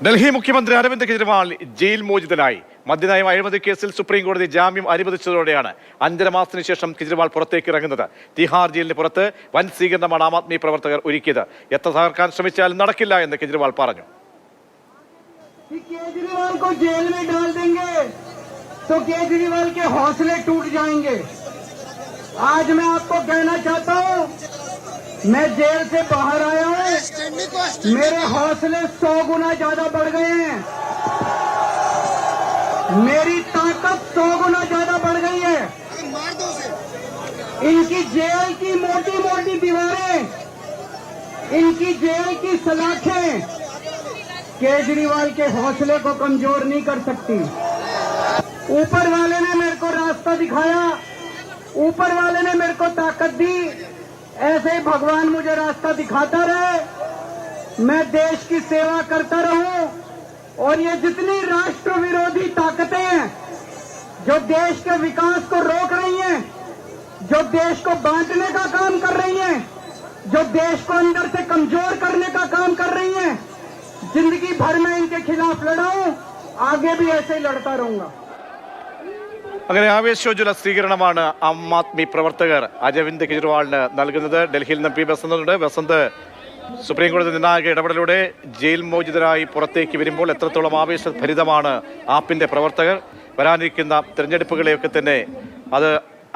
ഡൽഹി മുഖ്യമന്ത്രി അരവിന്ദ് കെജ്രിവാൾ ജയിൽ മോചിതനായി. മദ്യനയം അഴിമതി കേസിൽ സുപ്രീം കോടതി ജാമ്യം അനുവദിച്ചതോടെയാണ് 5.5 മാസത്തിന് ശേഷം കെജ്രിവാൾ പുറത്തേക്ക് ഇറങ്ങുന്നത്. തിഹാർ ജയിലിന് പുറത്ത് വൻ സ്വീകരണമാണ് ആം ആദ്മി പ്രവർത്തകർ ഒരുക്കിയത്. എത്ര തകർക്കാൻ ശ്രമിച്ചാലും നടക്കില്ല എന്ന് കെജ്രിവാൾ പറഞ്ഞു. केजरीवाल को जेल में डाल देंगे तो केजरीवाल के हौसले टूट जाएंगे। आज मैं आपको कहना चाहता हूं, मैं जेल से बाहर आया हूं, मेरे हौसले 100 गुना ज्यादा बढ़ गए हैं, मेरी ताकत 100 गुना ज्यादा बढ़ गई है। इनकी जेल की मोटी मोटी दीवारें, इनकी जेल की सलाखें केजरीवाल के हौसले को कमजोर नहीं कर सकती। ऊपर वाले ने मेरे को रास्ता दिखाया, ऊपर वाले ने मेरे को ताकत दी, ऐसे ही भगवान मुझे रास्ता दिखाता रहे, मैं देश की सेवा करता रहूं। और ये जितनी राष्ट्र विरोधी ताकतें हैं जो देश के विकास को रोक रही हैं, जो देश को बांटने का काम कर रही हैं, जो देश को अंदर से कमजोर करने का काम कर रही हैं, जिंदगी भर में इनके खिलाफ लड़ा हूं, आगे भी ऐसे ही लड़ता रहूंगा। അങ്ങനെ ആവേശോജ്വല സ്വീകരണമാണ് ആം ആദ്മി പ്രവർത്തകർ അരവിന്ദ് കെജ്രിവാളിന് നൽകുന്നത്. ഡൽഹിയിൽ നിന്ന് പി ബസന്തുണ്ട്. ബസന്ത്, സുപ്രീം കോടതി നിർണായക ഇടപെടലോടെ ജയിൽ മോചിതരായി പുറത്തേക്ക് വരുമ്പോൾ എത്രത്തോളം ആവേശഭരിതമാണ് ആപ്പിന്റെ പ്രവർത്തകർ? വരാനിരിക്കുന്ന തിരഞ്ഞെടുപ്പുകളെയൊക്കെ തന്നെ അത്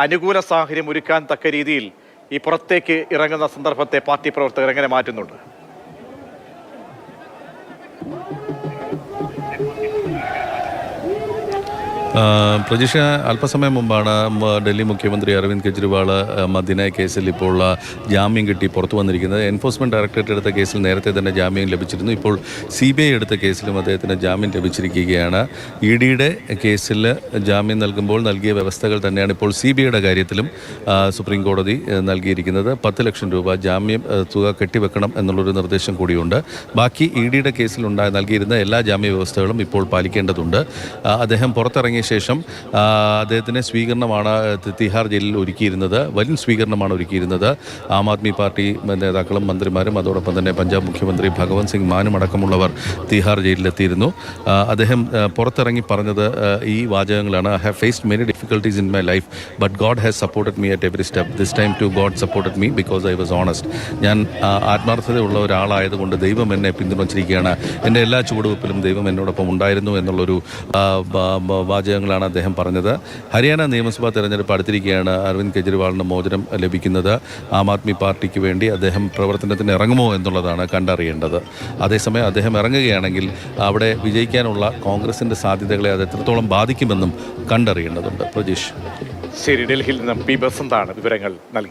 അനുകൂല സാഹചര്യം ഒരുക്കാൻ തക്ക രീതിയിൽ ഈ പുറത്തേക്ക് ഇറങ്ങുന്ന സന്ദർഭത്തെ പാർട്ടി പ്രവർത്തകർ എങ്ങനെ മാറ്റുന്നുണ്ട്? പ്രജീഷ, അല്പസമയം മുമ്പാണ് ഡൽഹി മുഖ്യമന്ത്രി അരവിന്ദ് കെജ്രിവാൾ മദ്യനയ കേസിൽ ഇപ്പോൾ ജാമ്യം കിട്ടി പുറത്തു വന്നിരിക്കുന്നത്. എൻഫോഴ്സ്മെൻറ്റ് ഡയറക്ടറേറ്റ് എടുത്ത കേസിൽ നേരത്തെ തന്നെ ജാമ്യം ലഭിച്ചിരുന്നു. ഇപ്പോൾ CBI എടുത്ത കേസിലും അദ്ദേഹത്തിന് ജാമ്യം ലഭിച്ചിരിക്കുകയാണ്. EDയുടെ കേസിൽ ജാമ്യം നൽകുമ്പോൾ നൽകിയ വ്യവസ്ഥകൾ തന്നെയാണ് ഇപ്പോൾ CBIയുടെ കാര്യത്തിലും സുപ്രീം കോടതി നൽകിയിരിക്കുന്നത്. 10 ലക്ഷം രൂപ ജാമ്യം തുക കെട്ടിവെക്കണം എന്നുള്ളൊരു നിർദ്ദേശം കൂടിയുണ്ട്. ബാക്കി EDയുടെ കേസിൽ നൽകിയിരുന്ന എല്ലാ ജാമ്യ വ്യവസ്ഥകളും ഇപ്പോൾ പാലിക്കേണ്ടതുണ്ട്. അദ്ദേഹം പുറത്തിറങ്ങിയ ശേഷം അദ്ദേഹത്തിന് സ്വീകരണമാണ് തിഹാർ ജയിലിൽ ഒരുക്കിയിരുന്നത്. വലിയ സ്വീകരണമാണ് ഒരുക്കിയിരുന്നത്. ആം ആദ്മി പാർട്ടി നേതാക്കളും മന്ത്രിമാരും അതോടൊപ്പം തന്നെ പഞ്ചാബ് മുഖ്യമന്ത്രി ഭഗവന്ത് സിംഗ് മാനും അടക്കമുള്ളവർ തിഹാർ ജയിലിലെത്തിയിരുന്നു. അദ്ദേഹം പുറത്തിറങ്ങി പറഞ്ഞത് ഈ വാചകങ്ങളാണ്: I have faced many difficulties in my life but God has supported me at every step. This time too God supported me because I was honest. ഞാൻ ആത്മാർത്ഥതയുള്ള ഒരാളായതുകൊണ്ട് ദൈവം എന്നെ പിന്തുണച്ചിരിക്കുകയാണ്. എൻ്റെ എല്ലാ ചുവടുവെപ്പിലും ദൈവം എന്നോടൊപ്പം ഉണ്ടായിരുന്നു എന്നുള്ളൊരു വാചകങ്ങളാണ് അദ്ദേഹം പറഞ്ഞത്. ഹരിയാന നിയമസഭാ തെരഞ്ഞെടുപ്പ് അടുത്തിരിക്കുകയാണ്. അരവിന്ദ് കെജ്രിവാളിന് മോചനം ലഭിക്കുന്നത്. ആം ആദ്മി പാർട്ടിക്ക് വേണ്ടി അദ്ദേഹം പ്രവർത്തനത്തിന് ഇറങ്ങുമോ എന്നുള്ളതാണ് കണ്ടറിയേണ്ടത്. അതേസമയം അദ്ദേഹം ഇറങ്ങുകയാണെങ്കിൽ അവിടെ വിജയിക്കാനുള്ള കോൺഗ്രസിൻ്റെ സാധ്യതകളെ അത് എത്രത്തോളം ബാധിക്കുമെന്നും കണ്ടറിയേണ്ടതുണ്ട്. പ്രജീഷ്. ശരി, ഡൽഹിയിൽ നിന്ന് പി ബസന്താണ് വിവരങ്ങൾ നൽകി.